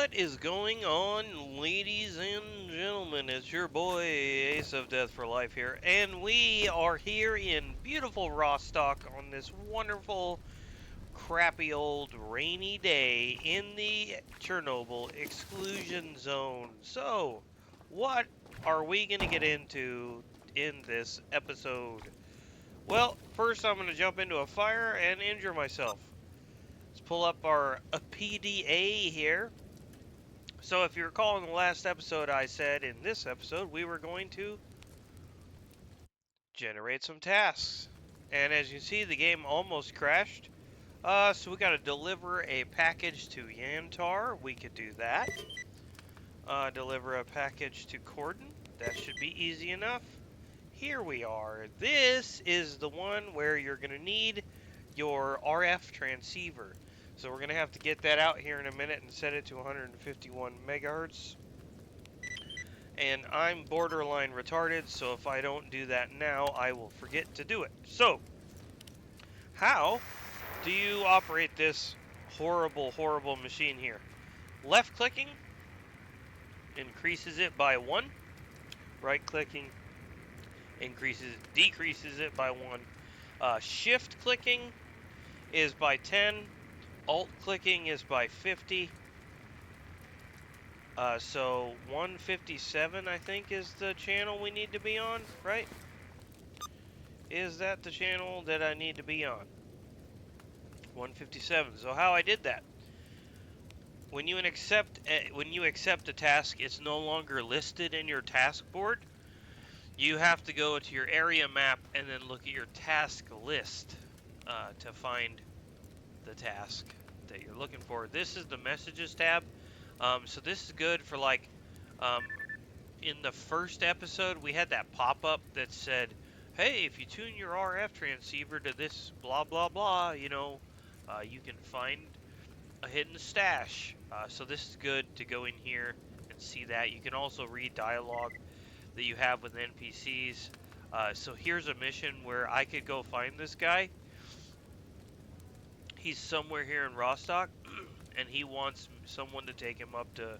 What is going on, ladies and gentlemen? It's your boy Ace of Death for Life here, and we are here in beautiful Rostok on this wonderful, crappy old rainy day in the Chernobyl exclusion zone. So, what are we going to get into in this episode? Well, first I'm going to jump into a fire and injure myself. Let's pull up our PDA here. So if you recall in the last episode, I said in this episode we were going to generate some tasks. And as you see, the game almost crashed. So we got to deliver a package to Yantar. We could do that. Deliver a package to Corden. That should be easy enough. Here we are. This is the one where you're going to need your RF transceiver. So we're going to have to get that out here in a minute and set it to 151 megahertz. And I'm borderline retarded, so if I don't do that now, I will forget to do it. So, how do you operate this horrible, horrible machine here? Left clicking increases it by 1. Right clicking decreases it by 1. Shift clicking is by 10. Alt clicking is by 50. So 157, I think, is the channel we need to be on, right? Is that the channel that I need to be on? 157. So how I did that? When you accept a task, it's no longer listed in your task board. You have to go to your area map and then look at your task list to find the task that you're looking for. This is the messages tab. So this is good for like, in the first episode, we had that pop-up that said, hey, if you tune your RF transceiver to this blah, blah, blah, you know, you can find a hidden stash. So this is good to go in here and see that. You can also read dialogue that you have with NPCs. So here's a mission where I could go find this guy. He's somewhere here in Rostok, and he wants someone to take him up to,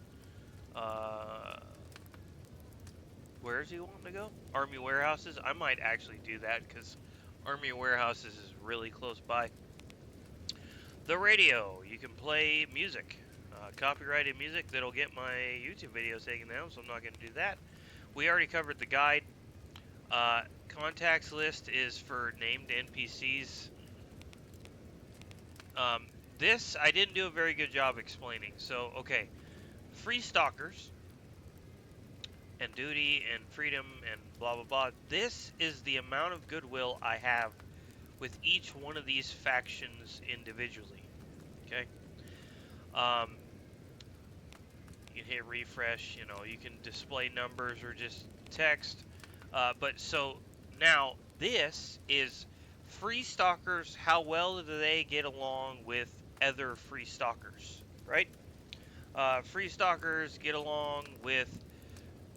where is he wanting to go? Army warehouses? I might actually do that, because Army warehouses is really close by. The radio. You can play music. Copyrighted music that'll get my YouTube videos taken down, so I'm not going to do that. We already covered the guide. Contacts list is for named NPCs. This, I didn't do a very good job explaining. So, okay. Free stalkers, and duty, and freedom, and blah, blah, blah. This is the amount of goodwill I have with each one of these factions individually. Okay? You can hit refresh, you know, you can display numbers or just text. But so, now, this is free stalkers, how well do they get along with other free stalkers, right? Free stalkers get along with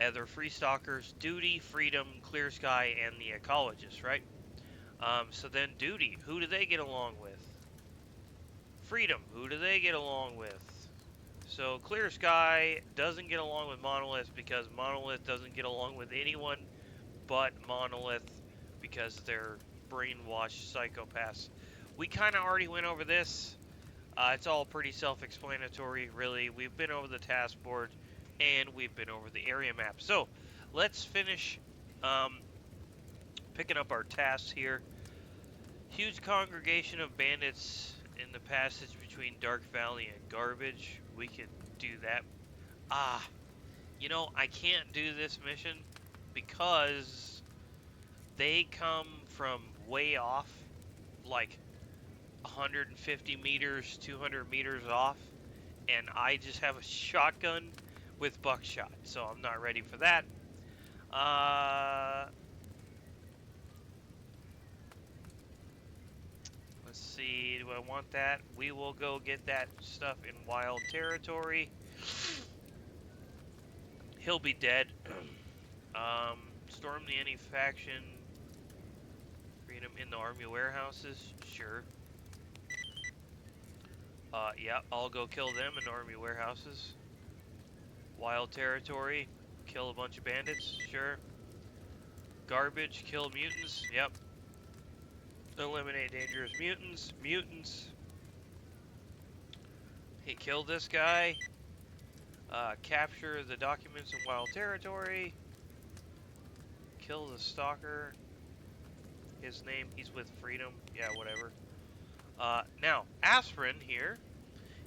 other free stalkers, duty, freedom, clear sky, and the ecologist, right? So then duty, who do they get along with? Freedom, who do they get along with? So clear sky doesn't get along with monolith because monolith doesn't get along with anyone but monolith because they're brainwashed psychopaths. We kind of already went over this. It's all pretty self-explanatory, really. We've been over the task board, and we've been over the area map. So, let's finish picking up our tasks here. Huge congregation of bandits in the passage between Dark Valley and Garbage. We can do that. You know, I can't do this mission because they come from way off, like 150 meters, 200 meters off, and I just have a shotgun with buckshot, so I'm not ready for that. Let's see, do I want that? We will go get that stuff in wild territory. He'll be dead. Storm the enemy faction. Freedom in the army warehouses, sure. Yeah, I'll go kill them in army warehouses. Wild territory, kill a bunch of bandits, sure. Garbage, kill mutants, yep. Eliminate dangerous mutants, mutants. He killed this guy. Capture the documents in wild territory. Kill the stalker. His name, he's with Freedom. Yeah, whatever. Now, Aspirin here,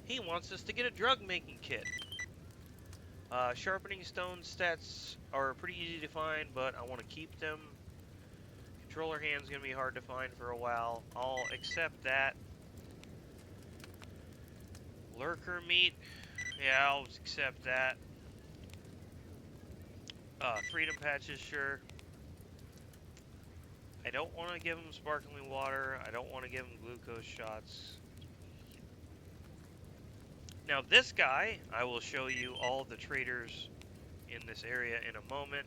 he wants us to get a drug making kit. Sharpening stone stats are pretty easy to find, but I want to keep them. Controller hand's going to be hard to find for a while. I'll accept that. Lurker meat, yeah, I'll accept that. Freedom patches, sure. I don't want to give him sparkling water. I don't want to give him glucose shots. Now this guy, I will show you all the traders in this area in a moment,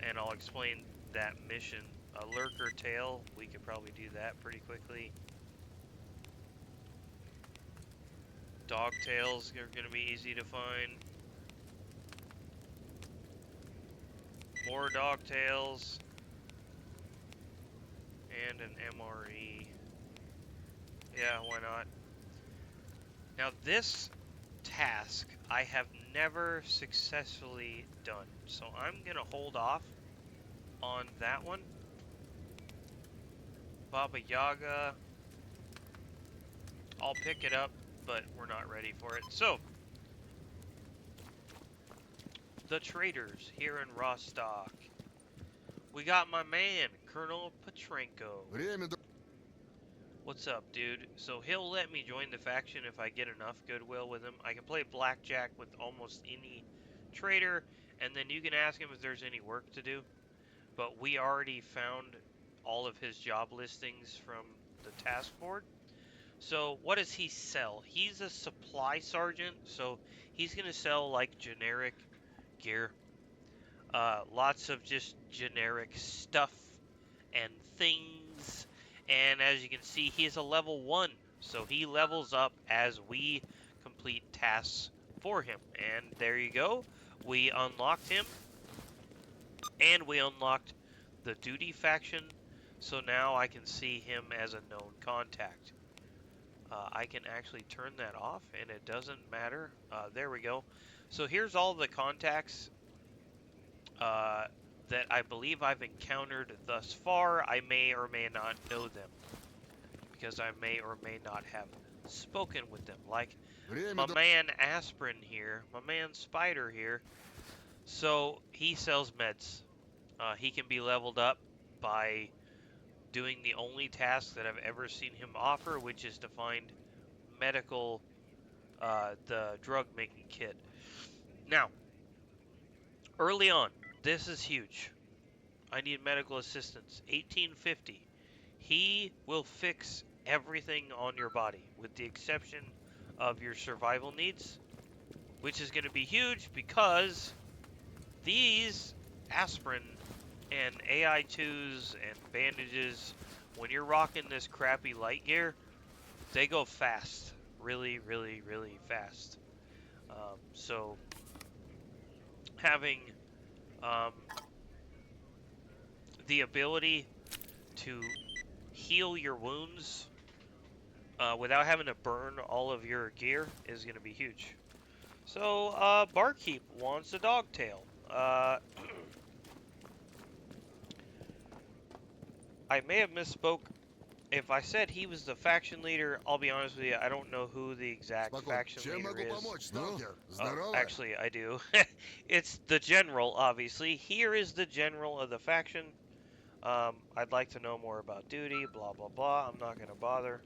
and I'll explain that mission. A lurker tail, we could probably do that pretty quickly. Dog tails are going to be easy to find. More dog tails. And an MRE. Yeah, why not? Now this task I have never successfully done, so I'm gonna hold off on that one. Baba Yaga, I'll pick it up, but we're not ready for it. So, the traders here in Rostok. We got my man, Colonel Petrenko. What's up, dude? So he'll let me join the faction if I get enough goodwill with him. I can play blackjack with almost any trader, and then you can ask him if there's any work to do. But we already found all of his job listings from the task board. So what does he sell? He's a supply sergeant, so he's going to sell like generic gear. Lots of just generic stuff and things. And as you can see, he is a level 1, so he levels up as we complete tasks for him. And there you go. We unlocked him. And we unlocked the duty faction. So now I can see him as a known contact. I can actually turn that off, and it doesn't matter. There we go. So here's all the contacts that I believe I've encountered thus far. I may or may not know them, because I may or may not have spoken with them. Like my man Aspirin here, my man Spider here. So he sells meds. He can be leveled up by doing the only task that I've ever seen him offer, which is to find medical, the drug making kit. Now, early on, this is huge. I need medical assistance. 1850. He will fix everything on your body, with the exception of your survival needs, which is going to be huge because these aspirin and AI2s and bandages, when you're rocking this crappy light gear, they go fast. Really, really, really fast. So having the ability to heal your wounds without having to burn all of your gear is going to be huge. So, Barkeep wants a dog tail. I may have misspoke. If I said he was the faction leader, I'll be honest with you, I don't know who the exact faction leader is. Actually, I do. It's the general, obviously. Here is the general of the faction. I'd like to know more about duty, blah, blah, blah. I'm not going to bother.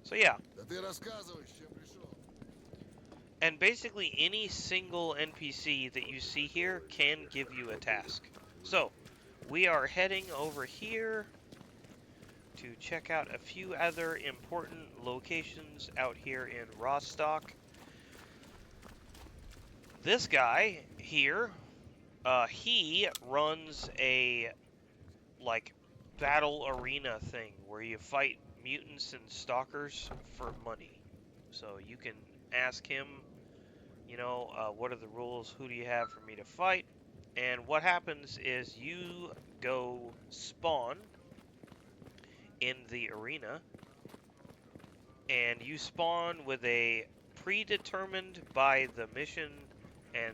So, yeah. And basically, any single NPC that you see here can give you a task. So, we are heading over here to check out a few other important locations out here in Rostok. This guy here, he runs a, like, battle arena thing where you fight mutants and stalkers for money. So you can ask him, you know, what are the rules? Who do you have for me to fight? And what happens is you go spawn in the arena, and you spawn with a predetermined by the mission and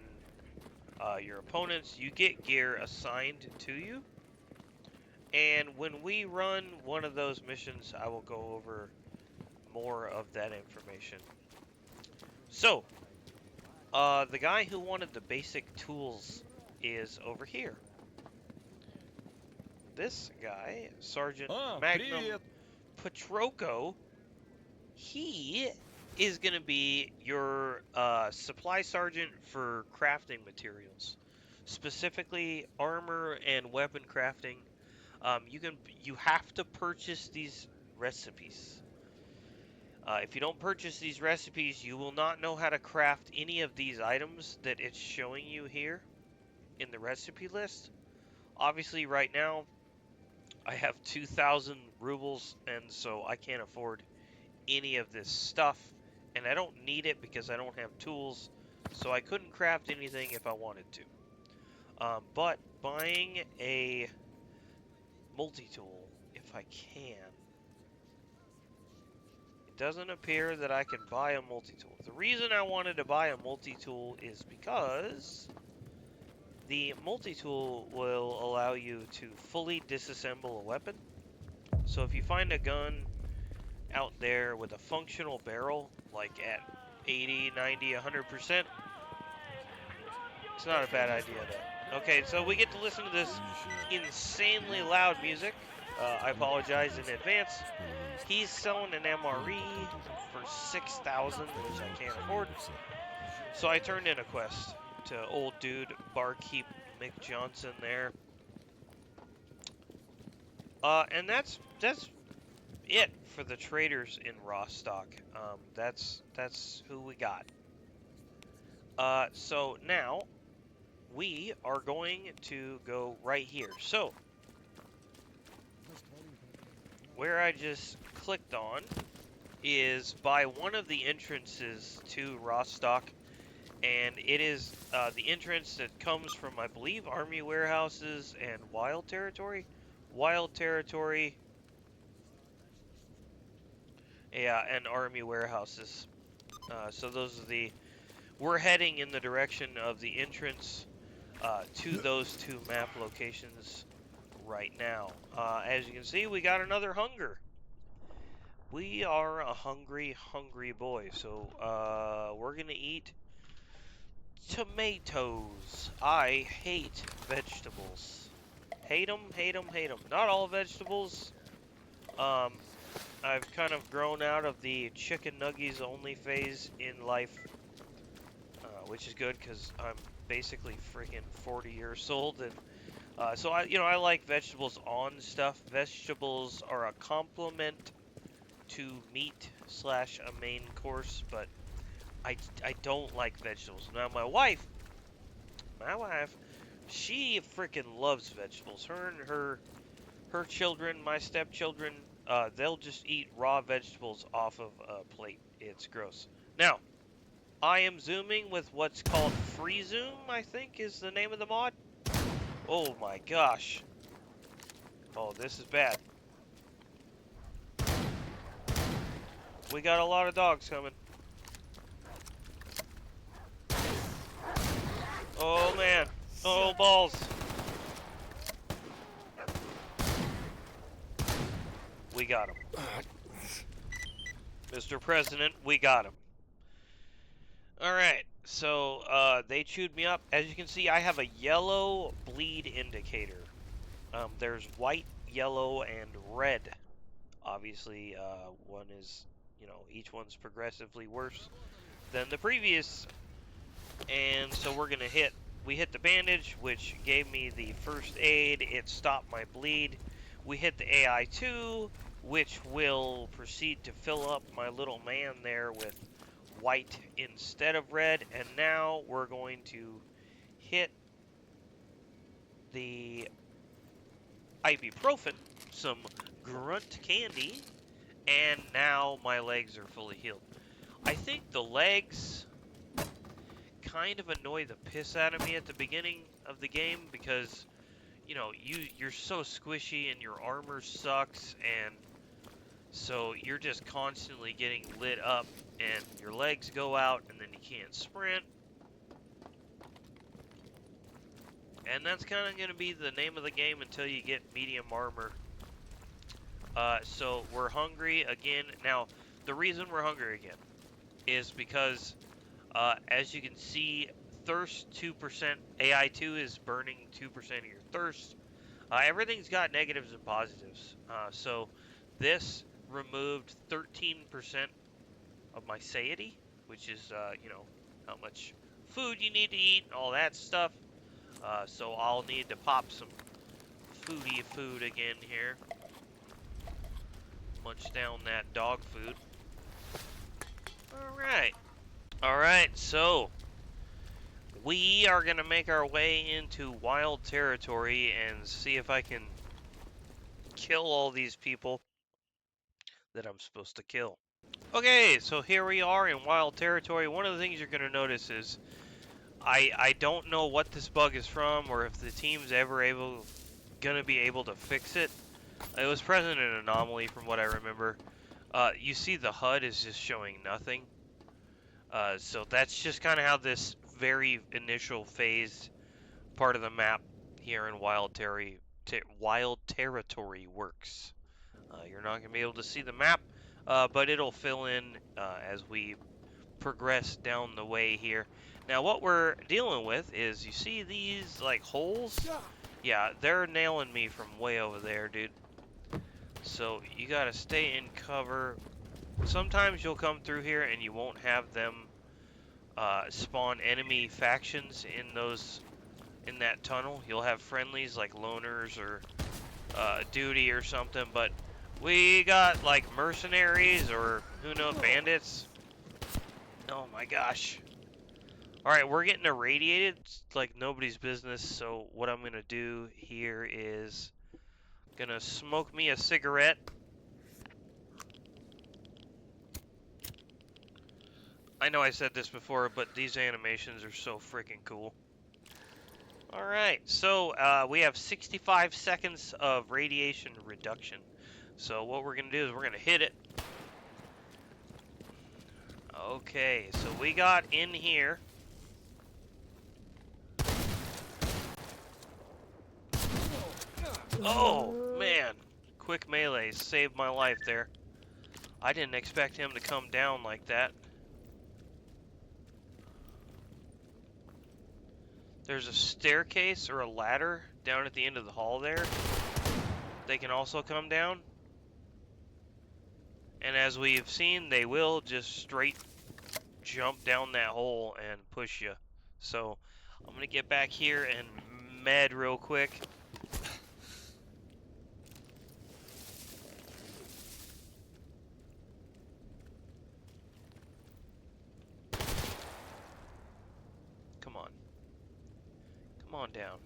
your opponents. You get gear assigned to you, and when we run one of those missions, I will go over more of that information. So, the guy who wanted the basic tools is over here. This guy, Sergeant Magnum Petroko, he is going to be your supply sergeant for crafting materials, specifically armor and weapon crafting. You have to purchase these recipes. If you don't purchase these recipes, you will not know how to craft any of these items that it's showing you here in the recipe list. Obviously, right now, I have 2,000 rubles, and so I can't afford any of this stuff, and I don't need it because I don't have tools, so I couldn't craft anything if I wanted to. But buying a multi-tool, if I can, it doesn't appear that I can buy a multi-tool. The reason I wanted to buy a multi-tool is because the multi-tool will allow you to fully disassemble a weapon. So if you find a gun out there with a functional barrel, like at 80, 90, 100%, it's not a bad idea though. Okay, so we get to listen to this insanely loud music. I apologize in advance. He's selling an MRE for 6,000, which I can't afford. So I turned in a quest to old dude Barkeep Mick Johnson there. And that's it for the traders in Rostok. That's who we got. So now we are going to go right here. So where I just clicked on is by one of the entrances to Rostok, and it is the entrance that comes from, I believe, Army Warehouses and Wild Territory. Wild Territory, yeah, and Army Warehouses. So those are we're heading in the direction of the entrance to those two map locations right now. As you can see, we got another hunger. We are a hungry, hungry boy. So we're gonna eat tomatoes. I hate vegetables. Hate them, hate them, hate them. Not all vegetables. I've kind of grown out of the chicken nuggies only phase in life, which is good because I'm basically freaking 40 years old, and so I like vegetables on stuff. Vegetables are a complement to meat / a main course, but I don't like vegetables. Now my wife, she freaking loves vegetables. Her and her children, my stepchildren, they'll just eat raw vegetables off of a plate. It's gross. Now, I am zooming with what's called free zoom, I think is the name of the mod. Oh my gosh. Oh, this is bad. We got a lot of dogs coming. Oh man. Oh balls. We got him. Mr. President, we got him. Alright, so they chewed me up. As you can see, I have a yellow bleed indicator. There's white, yellow, and red. Obviously, one is, each one's progressively worse than the previous. And so we hit the bandage, which gave me the first aid. It stopped my bleed. We hit the AI2, which will proceed to fill up my little man there with white instead of red. And now we're going to hit the ibuprofen, some grunt candy, and now my legs are fully healed. I think the legs kind of annoy the piss out of me at the beginning of the game because, you know, you're so squishy and your armor sucks, and so you're just constantly getting lit up and your legs go out and then you can't sprint. And that's kind of going to be the name of the game until you get medium armor. So we're hungry again. Now, the reason we're hungry again is because, as you can see, thirst 2%, AI2 is burning 2% of your thirst. Everything's got negatives and positives. So this removed 13% of my satiety, which is, you know, how much food you need to eat and all that stuff. So I'll need to pop some food again here. Munch down that dog food. Alright, so we are going to make our way into wild territory and see if I can kill all these people that I'm supposed to kill. Okay, so here we are in wild territory. One of the things you're going to notice is I don't know what this bug is from or if the team's ever going to be able to fix it. It was present in Anomaly from what I remember. You see the HUD is just showing nothing. So that's just kind of how this very initial phase part of the map here in Wild Territory works. You're not going to be able to see the map, but it'll fill in as we progress down the way here. Now what we're dealing with is, you see these like holes? Yeah, they're nailing me from way over there, dude. So you gotta stay in cover. Sometimes you'll come through here and you won't have them spawn enemy factions in that tunnel. You'll have friendlies like loners or duty or something, but we got like mercenaries or who knows, bandits. Oh my gosh. Alright, we're getting irradiated like nobody's business, so what I'm gonna do here is gonna smoke me a cigarette. I know I said this before, but these animations are so freaking cool. Alright, so we have 65 seconds of radiation reduction. So what we're going to do is we're going to hit it. Okay, so we got in here. Oh, man. Quick melee saved my life there. I didn't expect him to come down like that. There's a staircase or a ladder down at the end of the hall there. They can also come down. And as we've seen, they will just straight jump down that hole and push you. So I'm going to get back here and med real quick. Come on. Come on down.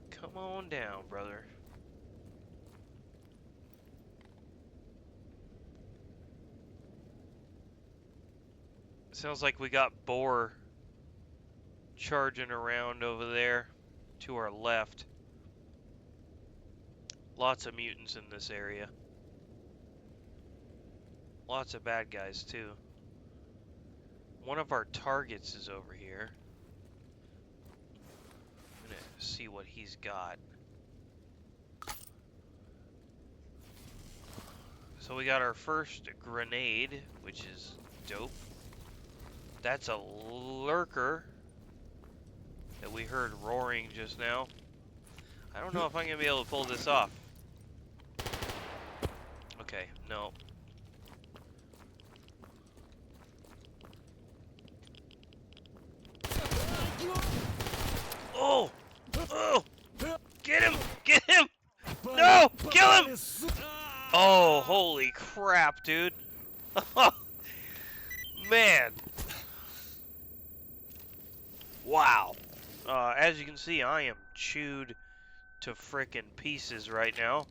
Come on down, brother. Sounds like we got boar charging around over there to our left. Lots of mutants in this area. Lots of bad guys too. One of our targets is over here. I'm gonna see what he's got. So we got our first grenade, which is dope. That's a lurker that we heard roaring just now. I don't know if I'm gonna be able to pull this off. Okay, no. Oh! Oh! Get him! Get him! No! Kill him! Oh, holy crap, dude. Man. Wow. As you can see, I am chewed to frickin' pieces right now.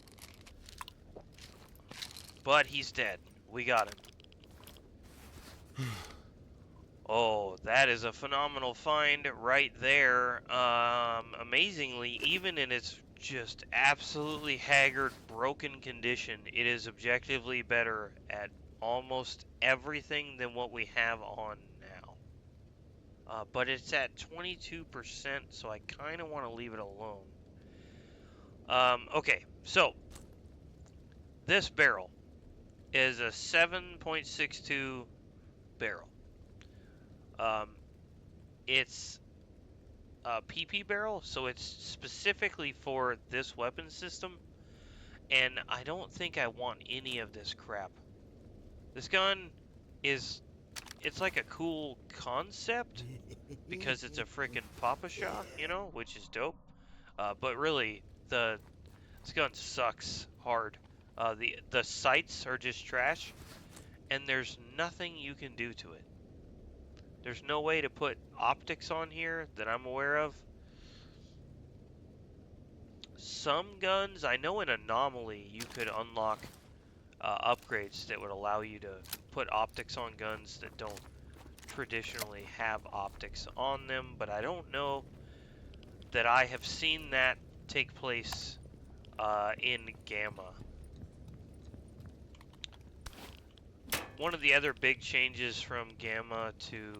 But he's dead. We got him. Oh, that is a phenomenal find right there. Amazingly, even in its just absolutely haggard, broken condition, it is objectively better at almost everything than what we have on now. But it's at 22%, so I kind of want to leave it alone. Okay, so this barrel is a 7.62 barrel. It's a PP barrel, so it's specifically for this weapon system, and I don't think I want any of this crap. This gun is, it's like a cool concept because it's a frickin' Papa-Shah, you know, which is dope. But really, this gun sucks hard. The sights are just trash, and there's nothing you can do to it. There's no way to put optics on here that I'm aware of. Some guns, I know in Anomaly you could unlock upgrades that would allow you to put optics on guns that don't traditionally have optics on them, but I don't know that I have seen that take place in Gamma. One of the other big changes from Gamma to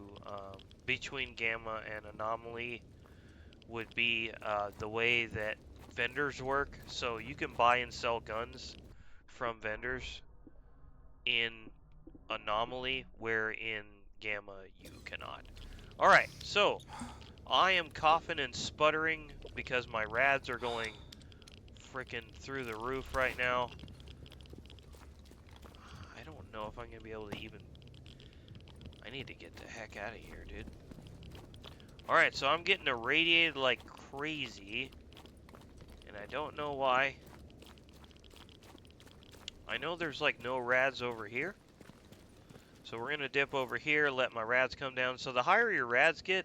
between Gamma and Anomaly would be the way that vendors work. So you can buy and sell guns from vendors in Anomaly, where in Gamma you cannot. Alright, so I am coughing and sputtering because my rads are going freaking through the roof right now. I don't know if I'm going to be able to even... I need to get the heck out of here, dude. Alright, so I'm getting irradiated like crazy, and I don't know why. I know there's like no rads over here, so we're going to dip over here, let my rads come down. So the higher your rads get,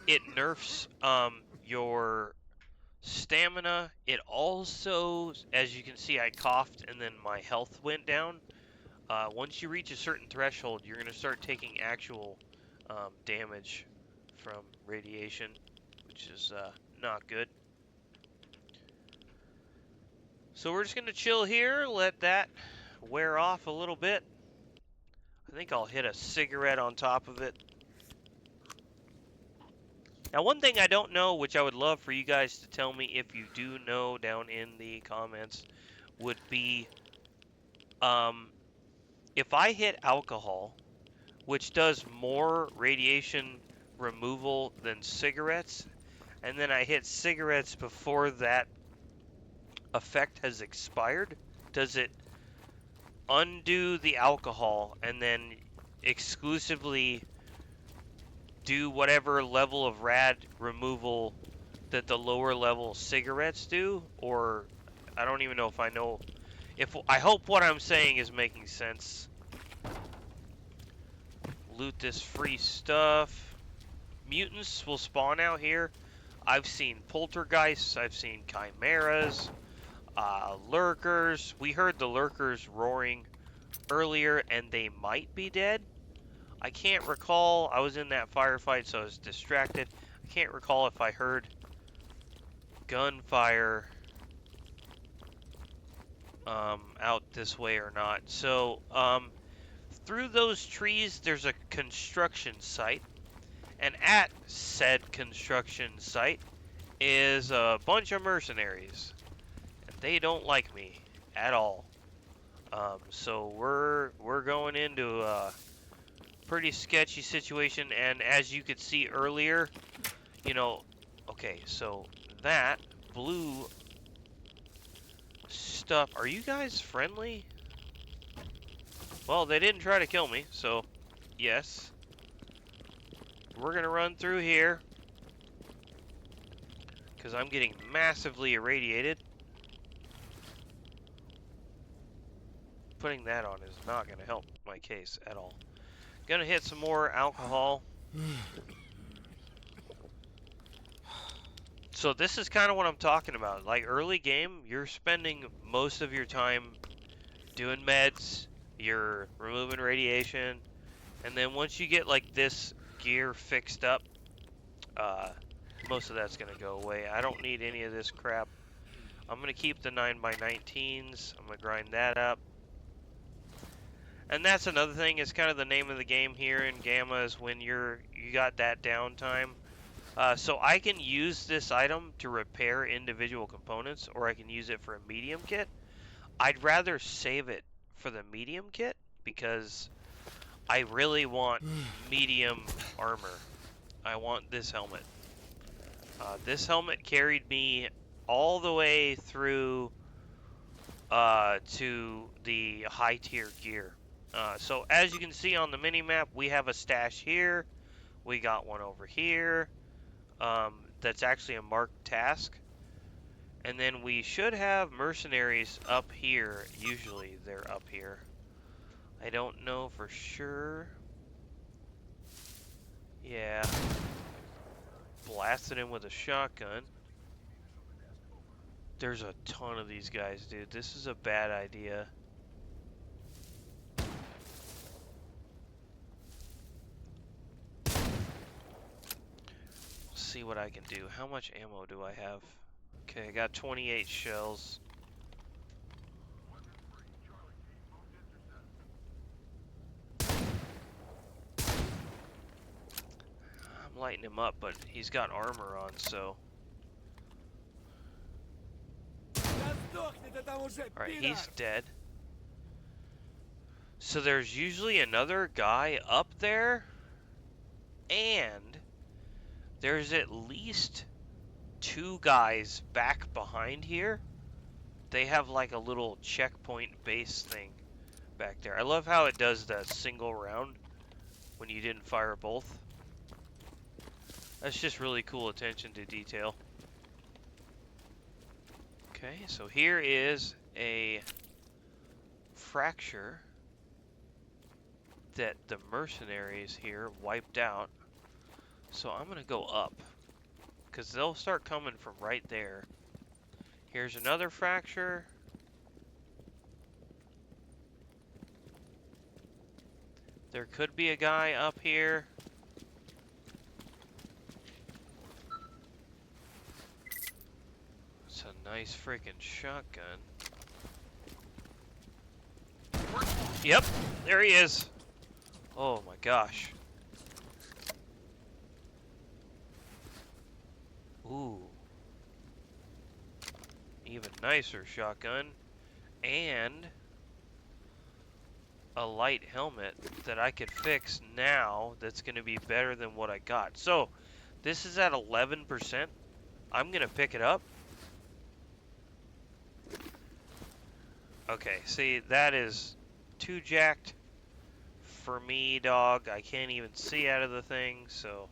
it nerfs your stamina. It also, as you can see, I coughed and then my health went down. Once you reach a certain threshold, you're going to start taking actual damage from radiation, which is not good. So we're just going to chill here, let that wear off a little bit. I think I'll hit a cigarette on top of it. Now, one thing I don't know, which I would love for you guys to tell me if you do know down in the comments, would be if I hit alcohol, which does more radiation removal than cigarettes, and then I hit cigarettes before that effect has expired, does it undo the alcohol and then exclusively do whatever level of rad removal that the lower level cigarettes do? Or I don't even know if I know. I hope what I'm saying is making sense. Loot this free stuff. Mutants will spawn out here. I've seen poltergeists, I've seen chimeras, lurkers. We heard the lurkers roaring earlier, and they might be dead. I can't recall. I was in that firefight, so I was distracted. I can't recall if I heard gunfire out this way or not. So through those trees, there's a construction site, and at said construction site is a bunch of mercenaries, and they don't like me at all. So we're going into a pretty sketchy situation, and as you could see earlier, you know, okay, so that blue stuff, are you guys friendly? Well, they didn't try to kill me, so yes. We're gonna run through here because I'm getting massively irradiated. Putting that on is not gonna help my case at all. Gonna hit some more alcohol. So this is kind of what I'm talking about. Like early game, you're spending most of your time doing meds, you're removing radiation, And then once you get like this gear fixed up, most of that's gonna go away. I don't need any of this crap. I'm gonna keep the 9x19s. I'm gonna grind that up. And that's another thing, it's kind of the name of the game here in Gamma is when you got that downtime. So I can use this item to repair individual components, or I can use it for a medium kit. I'd rather save it for the medium kit because I really want medium armor. I want this helmet. This helmet carried me all the way through to the high tier gear. So as you can see on the mini map, we have a stash here. We got one over here. That's actually a marked task. And then we should have mercenaries up here. Usually they're up here. I don't know for sure. Yeah. Blasted him with a shotgun. There's a ton of these guys, dude. This is a bad idea. See what I can do. How much ammo do I have? Okay, I got 28 shells. I'm lighting him up, but he's got armor on, so... Alright, he's dead. So there's usually another guy up there, and there's at least 2 guys back behind here. They have like a little checkpoint base thing back there. I love how it does the single round when you didn't fire both. That's just really cool attention to detail. Okay, so here is a fracture that the mercenaries here wiped out. So I'm gonna go up, because they'll start coming from right there. Here's another fracture. There could be a guy up here. It's a nice freaking shotgun. Yep, there he is. Oh my gosh. Ooh. Even nicer shotgun. And a light helmet that I could fix now that's going to be better than what I got. So, this is at 11%. I'm going to pick it up. Okay, see, that is too jacked for me, dog. I can't even see out of the thing, so...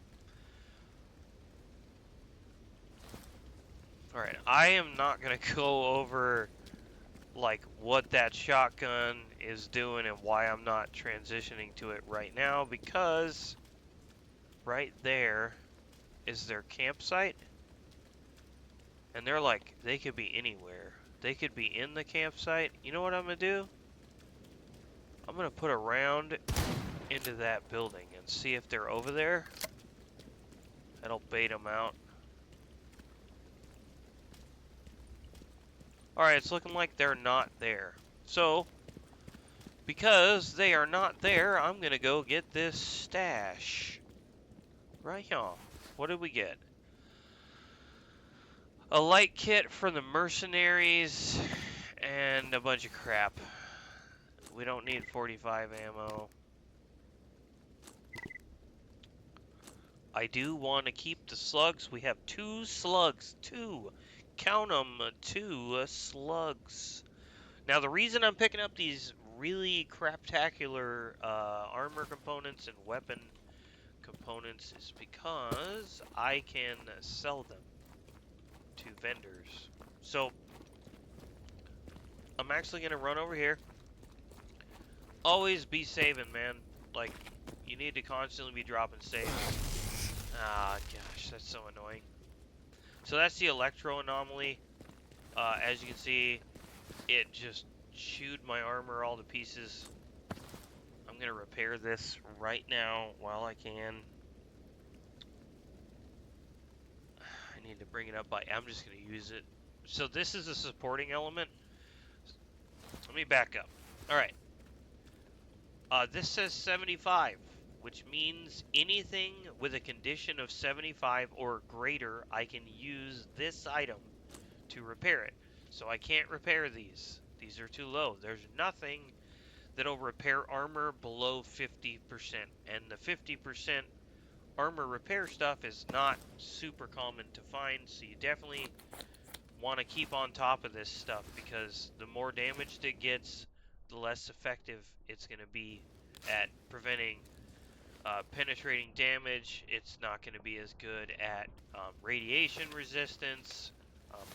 Alright, I am not going to go over, like, what that shotgun is doing and why I'm not transitioning to it right now, because right there is their campsite. And they're like, they could be anywhere. They could be in the campsite. You know what I'm going to do? I'm going to put a round into that building and see if they're over there. That'll bait them out. Alright, it's looking like they're not there. So, because they are not there, I'm going to go get this stash. Right here. What did we get? A light kit for the mercenaries and a bunch of crap. We don't need 45 ammo. I do want to keep the slugs. We have 2 slugs. 2. Count them, 2 slugs. Now, the reason I'm picking up these really craptacular armor components and weapon components is because I can sell them to vendors. So, I'm actually going to run over here. Always be saving, man. Like, you need to constantly be dropping saves. Ah, gosh, that's so annoying. So that's the Electro anomaly. As you can see, it just chewed my armor all to pieces. I'm gonna repair this right now while I can. I need to bring it up by, I'm just gonna use it. So this is a supporting element. Let me back up. Alright. This says 75, which means anything with a condition of 75 or greater, I can use this item to repair it. So I can't repair these. These are too low. There's nothing that'll repair armor below 50%. And the 50% armor repair stuff is not super common to find, so you definitely want to keep on top of this stuff, because the more damaged it gets, the less effective it's going to be at preventing penetrating damage. It's not going to be as good at radiation resistance.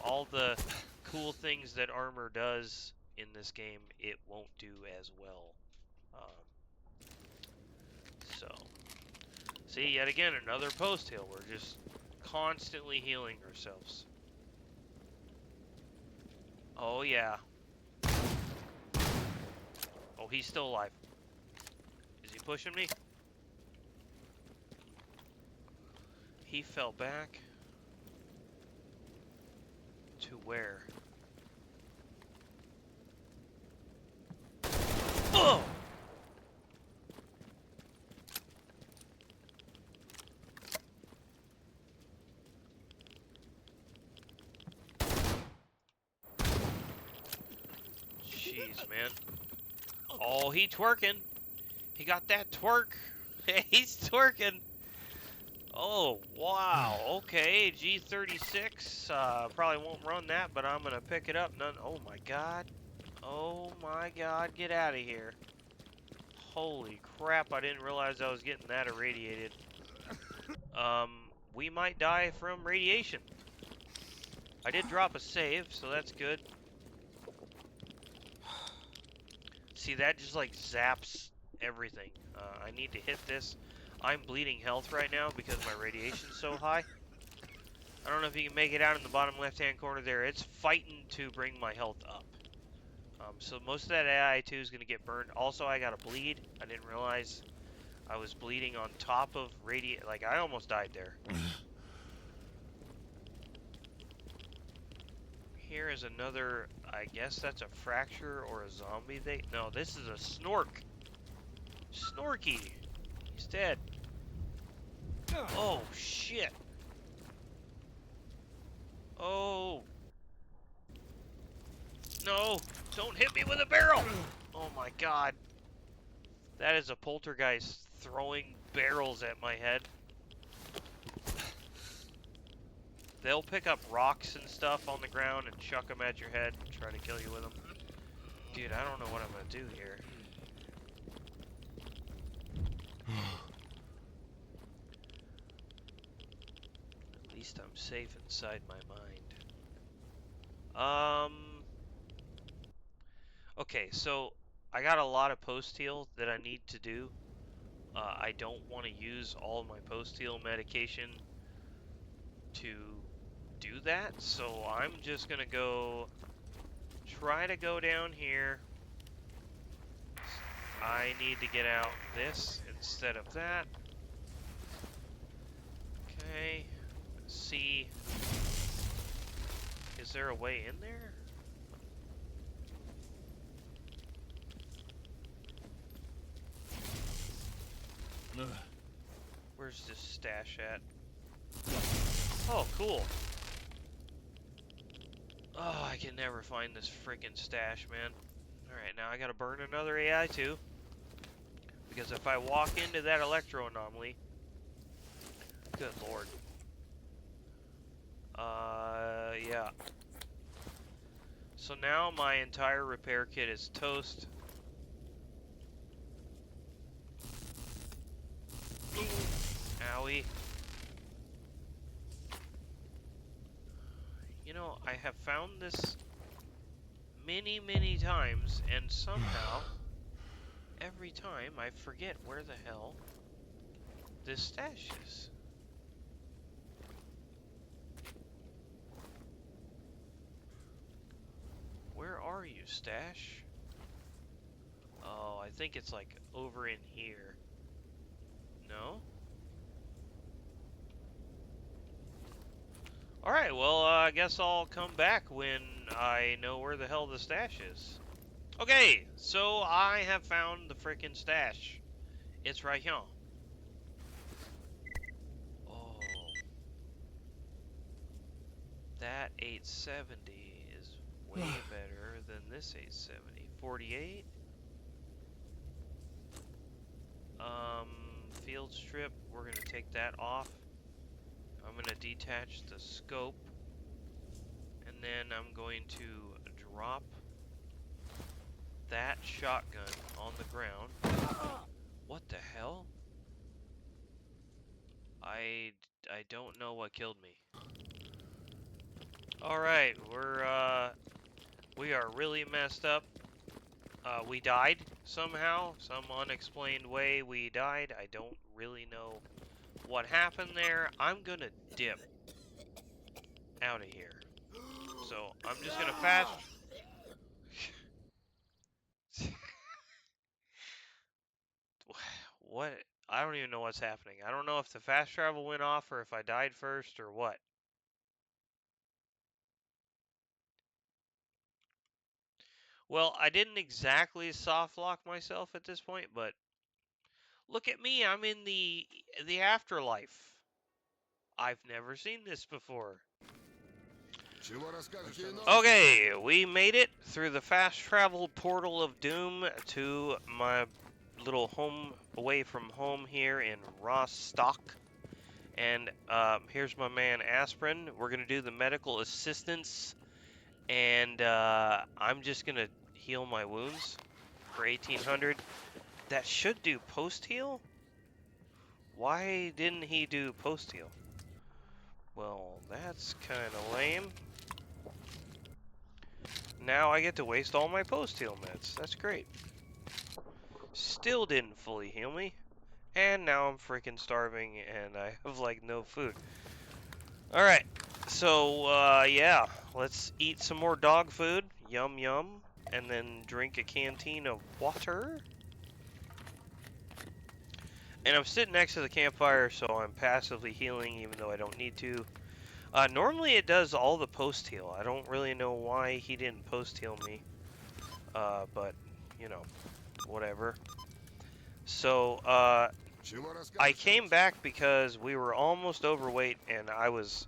All the cool things that armor does in this game, it won't do as well. So, see, yet again, another post heal. We're just constantly healing ourselves. Oh, yeah. Oh, he's still alive. Is he pushing me? He fell back. To where? Oh! Jeez, man. Oh, he twerking. He got that twerk. He's twerking. Oh, wow. Okay, G36. Probably won't run that, but I'm going to pick it up. Oh, my God. Oh, my God. Get out of here. Holy crap. I didn't realize I was getting that irradiated. We might die from radiation. I did drop a save, so that's good. See, that just like zaps everything. I need to hit this. I'm bleeding health right now because my radiation's so high. I don't know if you can make it out in the bottom left-hand corner there. It's fighting to bring my health up. So most of that AI2 is going to get burned. Also, I got to bleed. I didn't realize I was bleeding on top of like, I almost died there. Here is another, I guess that's a fracture or a zombie. No, this is a snork. Snorky. He's dead. Oh, shit. Oh. No. Don't hit me with a barrel. Oh, my God. That is a poltergeist throwing barrels at my head. They'll pick up rocks and stuff on the ground and chuck them at your head and try to kill you with them. Dude, I don't know what I'm going to do here. At least I'm safe inside my mind. Okay, so I got a lot of post-heal that I need to do. I don't want to use all of my post-heal medication to do that, so I'm just going to try to go down here. I need to get out this instead of that. Okay, let's see. Is there a way in there? Where's this stash at? Oh, cool. Oh, I can never find this freaking stash, man. Alright, now I gotta burn another AI too. Because if I walk into that Electro anomaly... Good lord. Yeah. So now my entire repair kit is toast. Owie. You know, I have found this many, many times, and somehow, every time, I forget where the hell this stash is. Where are you, stash? Oh, I think it's like over in here. No? Alright, well, I guess I'll come back when I know where the hell the stash is. Okay, so I have found the frickin' stash. It's right here. Oh. That 870 is way better than this 870. 48. Field strip, we're gonna take that off. I'm gonna detach the scope. And then I'm going to drop that shotgun on the ground. What the hell? I don't know what killed me. Alright, we are really messed up. We died somehow, some unexplained way we died. I don't really know what happened there. I'm gonna dip out of here. So I'm just gonna fast. What? I don't even know what's happening. I don't know if the fast travel went off or if I died first or what. Well, I didn't exactly soft lock myself at this point, but look at me. I'm in the afterlife. I've never seen this before. Okay, we made it through the fast travel portal of doom to my little home away from home here in Rostok. And here's my man Aspirin. We're going to do the medical assistance. And I'm just going to heal my wounds for 1800. That should do post-heal? Why didn't he do post-heal? Well, that's kind of lame. Now I get to waste all my post-heal meds. That's great. Still didn't fully heal me. And now I'm freaking starving and I have like no food. Alright, so yeah, let's eat some more dog food. Yum yum. And then drink a canteen of water. And I'm sitting next to the campfire, so I'm passively healing even though I don't need to. Normally it does all the post-heal. I don't really know why he didn't post-heal me. But, you know, whatever. So, I came back because we were almost overweight and I was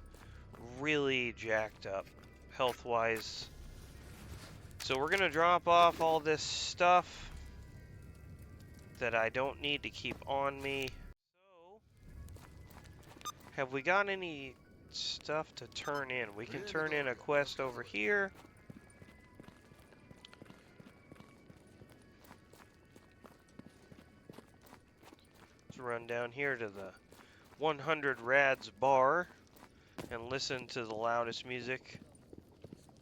really jacked up health-wise. So we're going to drop off all this stuff that I don't need to keep on me. So, have we got any stuff to turn in? We can turn in a quest over here. Let's run down here to the 100 Rads bar and listen to the loudest music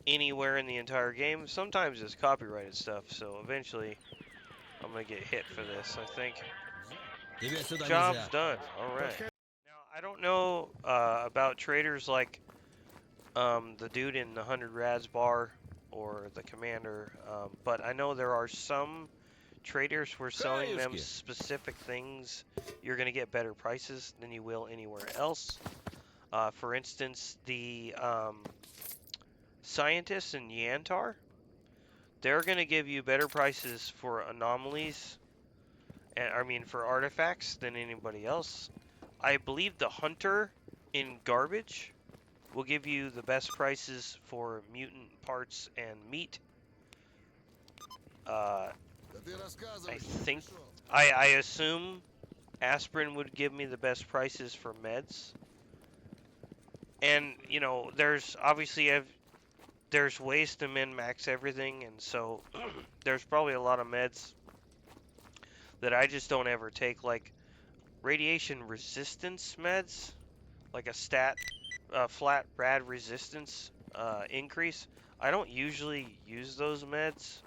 anywhere in the entire game. Sometimes it's copyrighted stuff, so eventually I'm gonna get hit for this, I think. Job's done. Alright. Now, I don't know about traders like the dude in the 100 Rads bar or the commander, but I know there are some traders who are selling them specific things. You're going to get better prices than you will anywhere else. For instance, the scientists in Yantar, they're going to give you better prices for anomalies, I mean for artifacts, than anybody else. I believe the hunter in garbage will give you the best prices for mutant parts and meat. I think, I assume Aspirin would give me the best prices for meds. And, you know, there's obviously, there's ways to min-max everything, and so there's probably a lot of meds that I just don't ever take, like radiation resistance meds, like a flat rad resistance increase. I don't usually use those meds.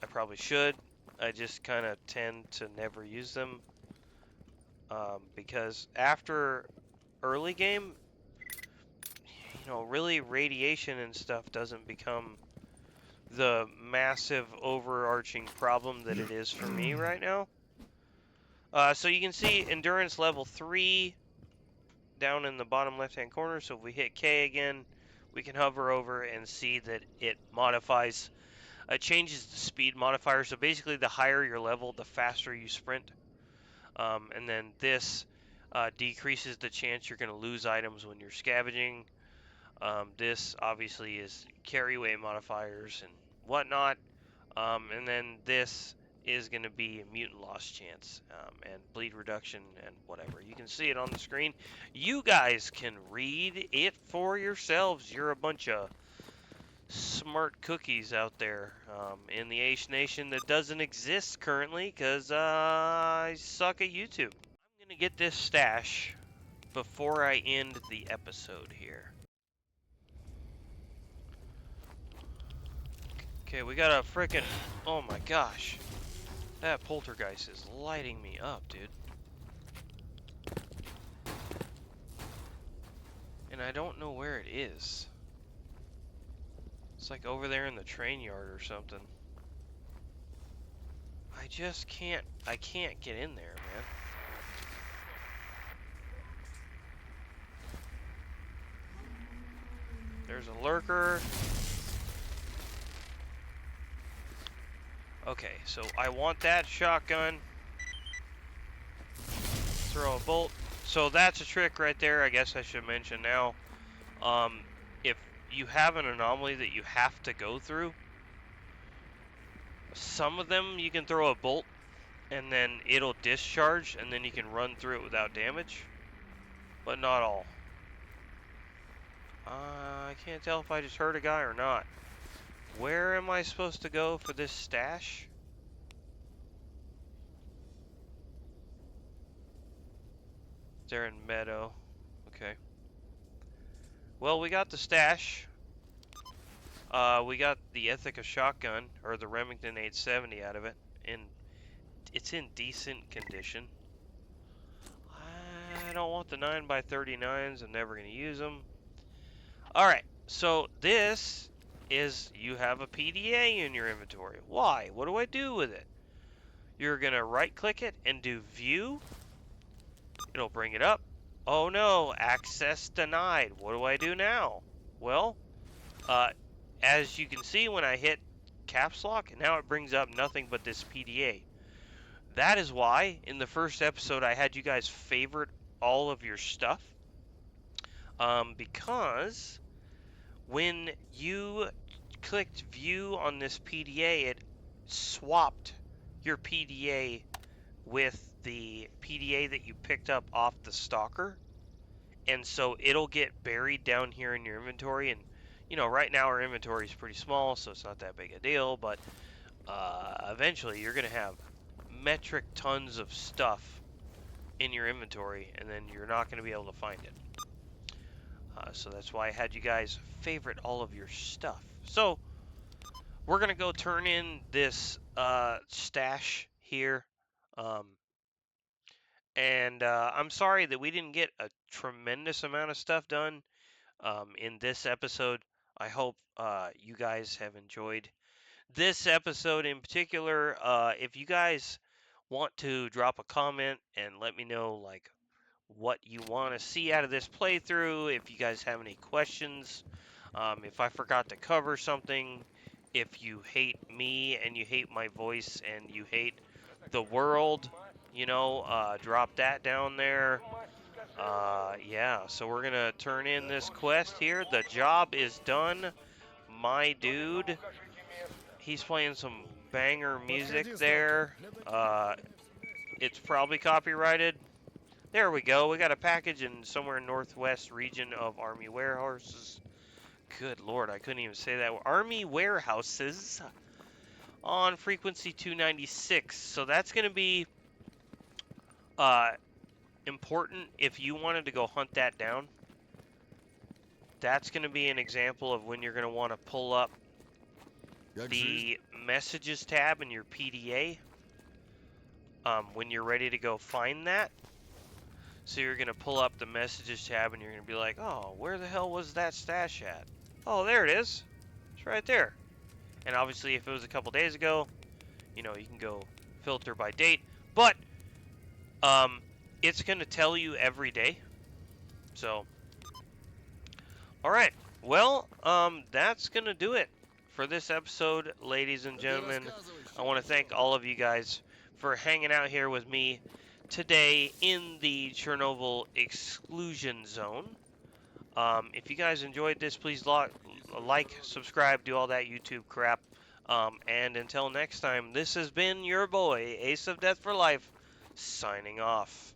I probably should. I just kind of tend to never use them because after early game, you know, really radiation and stuff doesn't become the massive overarching problem that it is for me right now. So you can see endurance level 3 down in the bottom left-hand corner. So if we hit K again, we can hover over and see that it modifies. It changes the speed modifier. So basically, the higher your level, the faster you sprint. And then this decreases the chance you're going to lose items when you're scavenging. This obviously is carry weight modifiers and whatnot. And then this is going to be a mutant loss chance and bleed reduction and whatever. You can see it on the screen. You guys can read it for yourselves. You're a bunch of smart cookies out there in the Ace Nation that doesn't exist currently because I suck at YouTube. I'm going to get this stash before I end the episode here. Okay, we got a frickin'... Oh my gosh. That Poltergeist is lighting me up, dude. And I don't know where it is. It's like over there in the train yard or something. I just can't... I can't get in there, man. There's a lurker. Okay, so I want that shotgun. Throw a bolt. So that's a trick right there, I guess I should mention now. If you have an anomaly that you have to go through, some of them you can throw a bolt and then it'll discharge and then you can run through it without damage, but not all. I can't tell if I just hurt a guy or not. Where am I supposed to go for this stash? They're in Meadow. Okay. Well, we got the stash. We got the Ithaca shotgun, or the Remington 870 out of it, and it's in decent condition. I don't want the 9x39s. I'm never going to use them. Alright, so this is, you have a PDA in your inventory. Why? What do I do with it? You're going to right-click it and do View. It'll bring it up. Oh no, access denied. What do I do now? Well, as you can see when I hit caps lock, now it brings up nothing but this PDA. That is why in the first episode I had you guys favorite all of your stuff. Because when you clicked view on this PDA, it swapped your PDA with the PDA that you picked up off the stalker. And so it'll get buried down here in your inventory. And, you know, right now our inventory is pretty small, so it's not that big a deal. But eventually you're going to have metric tons of stuff in your inventory, and then you're not going to be able to find it. So that's why I had you guys favorite all of your stuff. So we're going to go turn in this stash here. And I'm sorry that we didn't get a tremendous amount of stuff done in this episode. I hope you guys have enjoyed this episode in particular. If you guys want to drop a comment and let me know like what you want to see out of this playthrough, if you guys have any questions, if I forgot to cover something, if you hate me and you hate my voice and you hate the world, you know, drop that down there. Yeah, so we're gonna turn in this quest here. The job is done, my dude. He's playing some banger music there. It's probably copyrighted. There we go. We got a package in somewhere in northwest region of Army warehouses. Good lord, I couldn't even say that. Army warehouses on frequency 296. So that's going to be important if you wanted to go hunt that down. That's going to be an example of when you're going to want to pull up the messages tab in your PDA when you're ready to go find that. So you're going to pull up the messages tab and you're going to be like, oh, where the hell was that stash at? Oh, there it is. It's right there. And obviously, if it was a couple days ago, you know, you can go filter by date. But it's going to tell you every day. So, all right. Well, that's going to do it for this episode, ladies and gentlemen. I want to thank all of you guys for hanging out here with me today in the Chernobyl exclusion zone. If you guys enjoyed this, please like, subscribe, do all that YouTube crap. And until next time, this has been your boy, Ace of Death for Life, signing off.